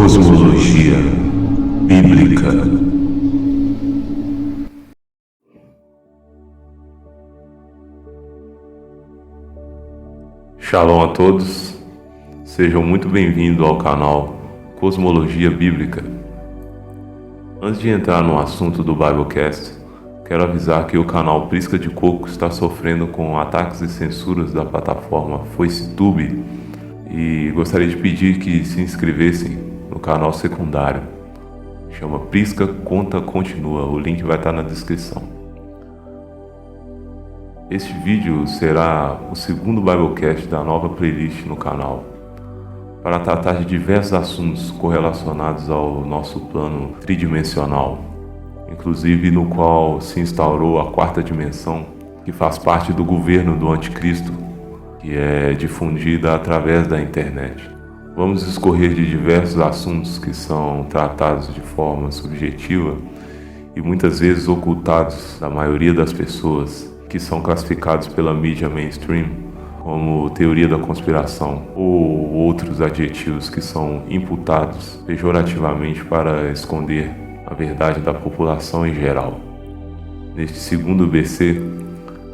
Cosmologia Bíblica. Shalom a todos, sejam muito bem-vindos ao canal Cosmologia Bíblica. Antes de entrar no assunto do Biblecast, quero avisar que o canal Prisca de Coco está sofrendo com ataques e censuras da plataforma FoiceTube e gostaria de pedir que se inscrevessem no canal secundário. Chama Prisca Conta Continua, o link vai estar na descrição. Este vídeo será o segundo Biblecast da nova playlist no canal, para tratar de diversos assuntos correlacionados ao nosso plano tridimensional, inclusive no qual se instaurou a quarta dimensão, que faz parte do governo do anticristo, que é difundida através da internet. Vamos discorrer de diversos assuntos que são tratados de forma subjetiva e muitas vezes ocultados da maioria das pessoas, que são classificados pela mídia mainstream como teoria da conspiração ou outros adjetivos que são imputados pejorativamente para esconder a verdade da população em geral. Neste segundo BC,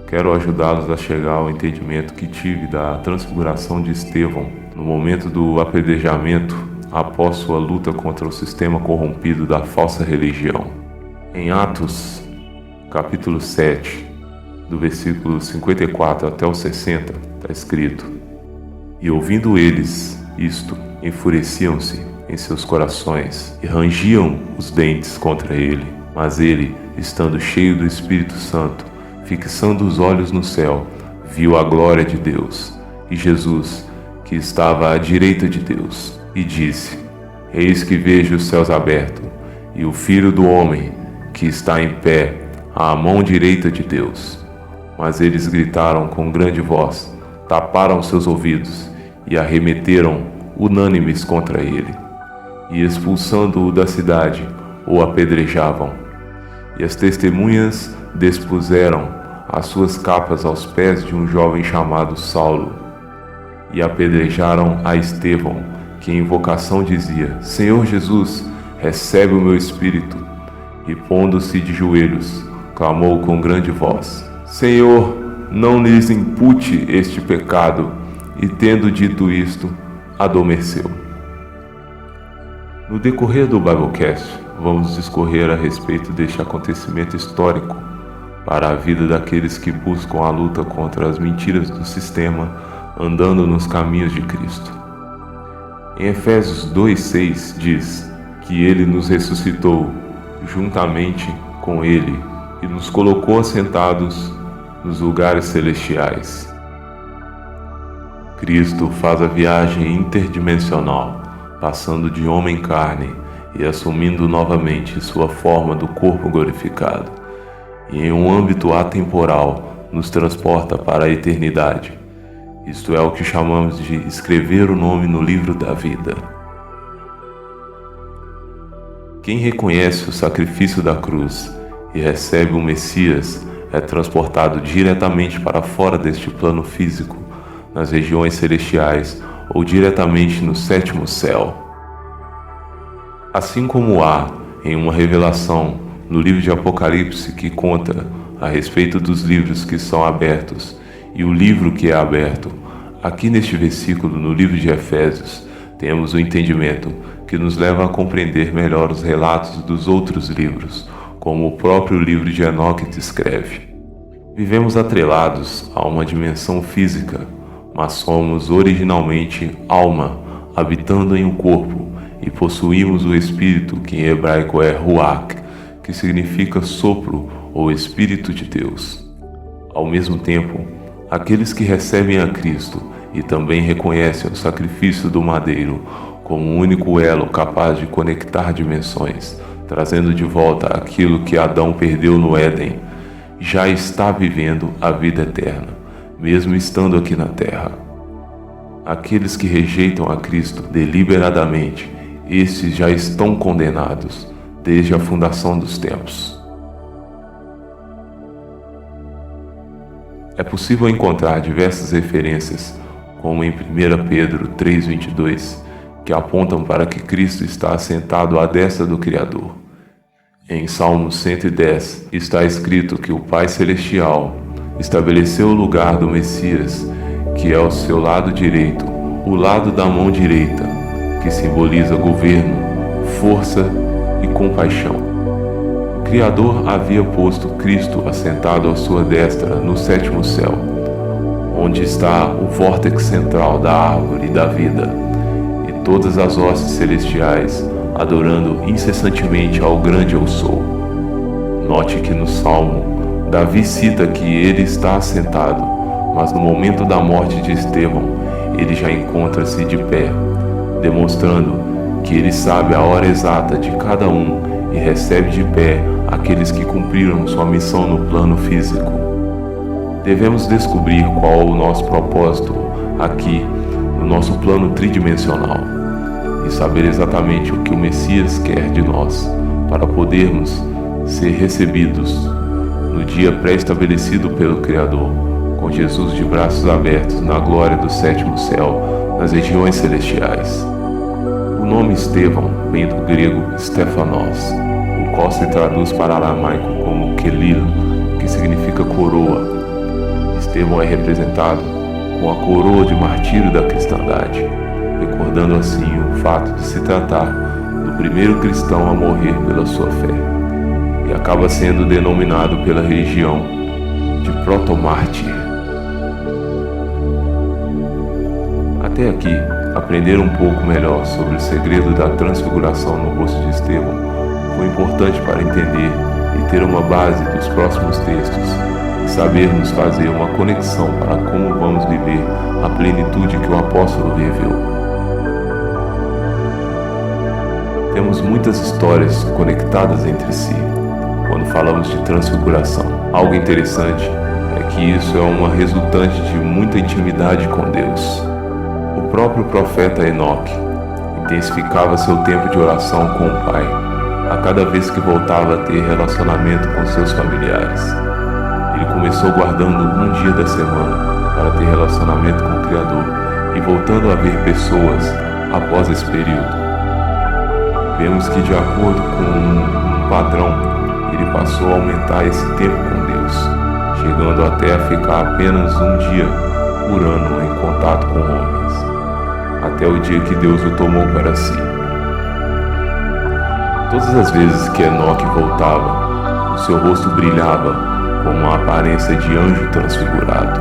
quero ajudá-los a chegar ao entendimento que tive da transfiguração de Estevão no momento do apedrejamento após sua luta contra o sistema corrompido da falsa religião. Em Atos, capítulo 7, do versículo 54 até o 60, está escrito: E ouvindo eles isto, enfureciam-se em seus corações e rangiam os dentes contra ele. Mas ele, estando cheio do Espírito Santo, fixando os olhos no céu, viu a glória de Deus e Jesus, que estava à direita de Deus, e disse: Eis que vejo os céus abertos, e o Filho do Homem, que está em pé à mão direita de Deus. Mas eles gritaram com grande voz, taparam seus ouvidos e arremeteram unânimes contra ele, e expulsando-o da cidade, o apedrejavam. E as testemunhas despuseram as suas capas aos pés de um jovem chamado Saulo, e apedrejaram a Estevão, que em invocação dizia: Senhor Jesus, recebe o meu espírito. E pondo-se de joelhos, clamou com grande voz: Senhor, não lhes impute este pecado. E tendo dito isto, adormeceu. No decorrer do Biblecast, vamos discorrer a respeito deste acontecimento histórico para a vida daqueles que buscam a luta contra as mentiras do sistema, andando nos caminhos de Cristo. Em Efésios 2:6 diz que ele nos ressuscitou juntamente com ele e nos colocou assentados nos lugares celestiais. Cristo faz a viagem interdimensional, passando de homem-carne e assumindo novamente sua forma do corpo glorificado, e em um âmbito atemporal nos transporta para a eternidade. Isto é o que chamamos de escrever o nome no livro da vida. Quem reconhece o sacrifício da cruz e recebe o Messias é transportado diretamente para fora deste plano físico, nas regiões celestiais ou diretamente no sétimo céu. Assim como há em uma revelação no livro de Apocalipse que conta a respeito dos livros que são abertos e o livro que é aberto, aqui neste versículo no livro de Efésios temos o entendimento que nos leva a compreender melhor os relatos dos outros livros, como o próprio livro de Enoque descreve. Vivemos atrelados a uma dimensão física, mas somos originalmente alma, habitando em um corpo, e possuímos o Espírito, que em hebraico é Ruach, que significa sopro ou Espírito de Deus. Ao mesmo tempo, aqueles que recebem a Cristo e também reconhecem o sacrifício do madeiro como o único elo capaz de conectar dimensões, trazendo de volta aquilo que Adão perdeu no Éden, já está vivendo a vida eterna, mesmo estando aqui na terra. Aqueles que rejeitam a Cristo deliberadamente, estes já estão condenados desde a fundação dos tempos. É possível encontrar diversas referências, como em 1 Pedro 3:22, que apontam para que Cristo está assentado à destra do Criador. Em Salmo 110 está escrito que o Pai Celestial estabeleceu o lugar do Messias, que é ao seu lado direito, o lado da mão direita, que simboliza governo, força e compaixão. O Criador havia posto Cristo assentado à sua destra no sétimo céu, onde está o vórtex central da árvore da vida, e todas as hostes celestiais adorando incessantemente ao grande Eu Sou. Note que no Salmo, Davi cita que ele está assentado, mas no momento da morte de Estevão, ele já encontra-se de pé, demonstrando que ele sabe a hora exata de cada um e recebe de pé aqueles que cumpriram sua missão no plano físico. Devemos descobrir qual é o nosso propósito aqui, no nosso plano tridimensional, e saber exatamente o que o Messias quer de nós, para podermos ser recebidos no dia pré-estabelecido pelo Criador, com Jesus de braços abertos na glória do sétimo céu, nas regiões celestiais. O nome Estevão vem do grego Stephanos, o qual se traduz para aramaico como Kelil, que significa coroa. Estevão é representado com a coroa de martírio da cristandade, recordando assim o fato de se tratar do primeiro cristão a morrer pela sua fé, e acaba sendo denominado pela religião de protomártir. Até aqui, aprender um pouco melhor sobre o segredo da transfiguração no rosto de Estevão foi importante para entender e ter uma base dos próximos textos e sabermos fazer uma conexão para como vamos viver a plenitude que o apóstolo viveu. Temos muitas histórias conectadas entre si quando falamos de transfiguração. Algo interessante é que isso é uma resultante de muita intimidade com Deus. O próprio profeta Enoque intensificava seu tempo de oração com o Pai a cada vez que voltava a ter relacionamento com seus familiares. Ele começou guardando um dia da semana para ter relacionamento com o Criador e voltando a ver pessoas após esse período. Vemos que, de acordo com um padrão, ele passou a aumentar esse tempo com Deus, chegando até a ficar apenas um dia por ano em contato com homens, até o dia que Deus o tomou para si. Todas as vezes que Enoque voltava, o seu rosto brilhava com uma aparência de anjo transfigurado.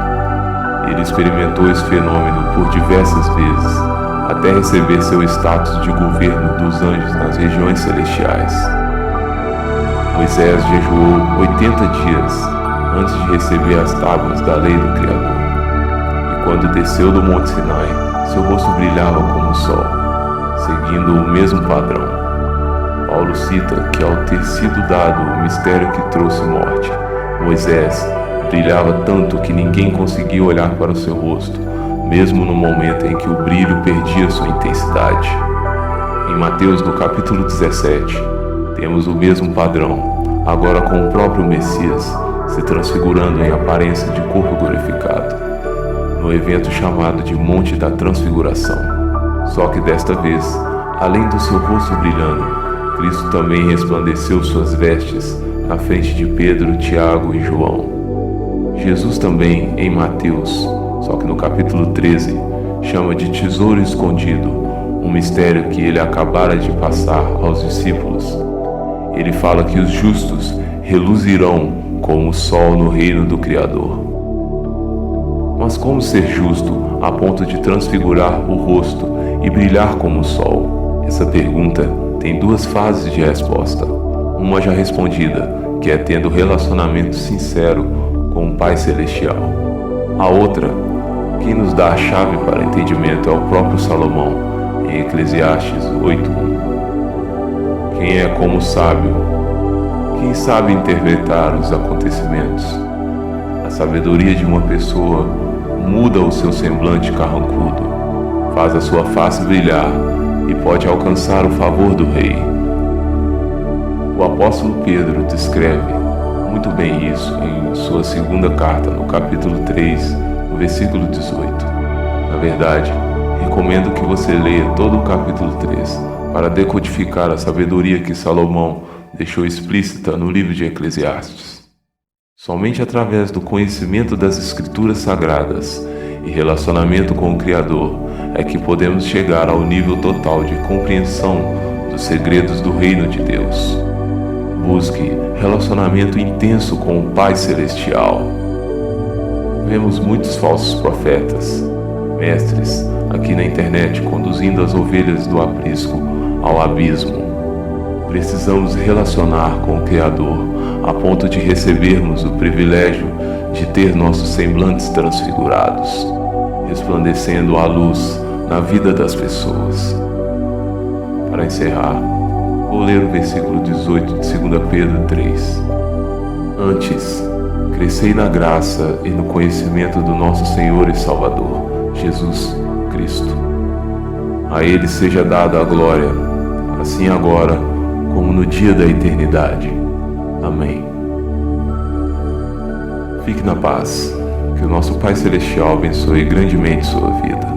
Ele experimentou esse fenômeno por diversas vezes, até receber seu status de governo dos anjos nas regiões celestiais. Moisés jejuou 80 dias antes de receber as tábuas da lei do Criador. E quando desceu do Monte Sinai, seu rosto brilhava como o sol, seguindo o mesmo padrão. Paulo cita que, ao ter sido dado o mistério que trouxe morte, Moisés brilhava tanto que ninguém conseguia olhar para o seu rosto, mesmo no momento em que o brilho perdia sua intensidade. Em Mateus, no capítulo 17, temos o mesmo padrão, agora com o próprio Messias se transfigurando em aparência de corpo glorificado, no evento chamado de Monte da Transfiguração. Só que desta vez, além do seu rosto brilhando, Cristo também resplandeceu suas vestes na frente de Pedro, Tiago e João. Jesus também, em Mateus, só que no capítulo 13, chama de tesouro escondido, um mistério que ele acabara de passar aos discípulos. Ele fala que os justos reluzirão como o sol no reino do Criador. Mas como ser justo a ponto de transfigurar o rosto e brilhar como o sol? Essa pergunta tem duas fases de resposta. Uma já respondida, que é tendo relacionamento sincero com o Pai Celestial. A outra, quem nos dá a chave para entendimento, é o próprio Salomão, em Eclesiastes 8:1. Quem é como sábio? Quem sabe interpretar os acontecimentos? A sabedoria de uma pessoa muda o seu semblante carrancudo, faz a sua face brilhar e pode alcançar o favor do rei. O apóstolo Pedro descreve muito bem isso em sua segunda carta, no capítulo 3, no versículo 18. Na verdade, recomendo que você leia todo o capítulo 3 para decodificar a sabedoria que Salomão deixou explícita no livro de Eclesiastes. Somente através do conhecimento das Escrituras Sagradas e relacionamento com o Criador é que podemos chegar ao nível total de compreensão dos segredos do reino de Deus. Busque relacionamento intenso com o Pai Celestial. Vemos muitos falsos profetas, mestres, aqui na internet conduzindo as ovelhas do aprisco ao abismo. Precisamos relacionar com o Criador a ponto de recebermos o privilégio de ter nossos semblantes transfigurados, resplandecendo a luz na vida das pessoas. Para encerrar, vou ler o versículo 18 de 2 Pedro 3. Antes, crescei na graça e no conhecimento do nosso Senhor e Salvador, Jesus Cristo. A Ele seja dada a glória, assim agora como no dia da eternidade. Amém. Fique na paz. Que o nosso Pai Celestial abençoe grandemente sua vida.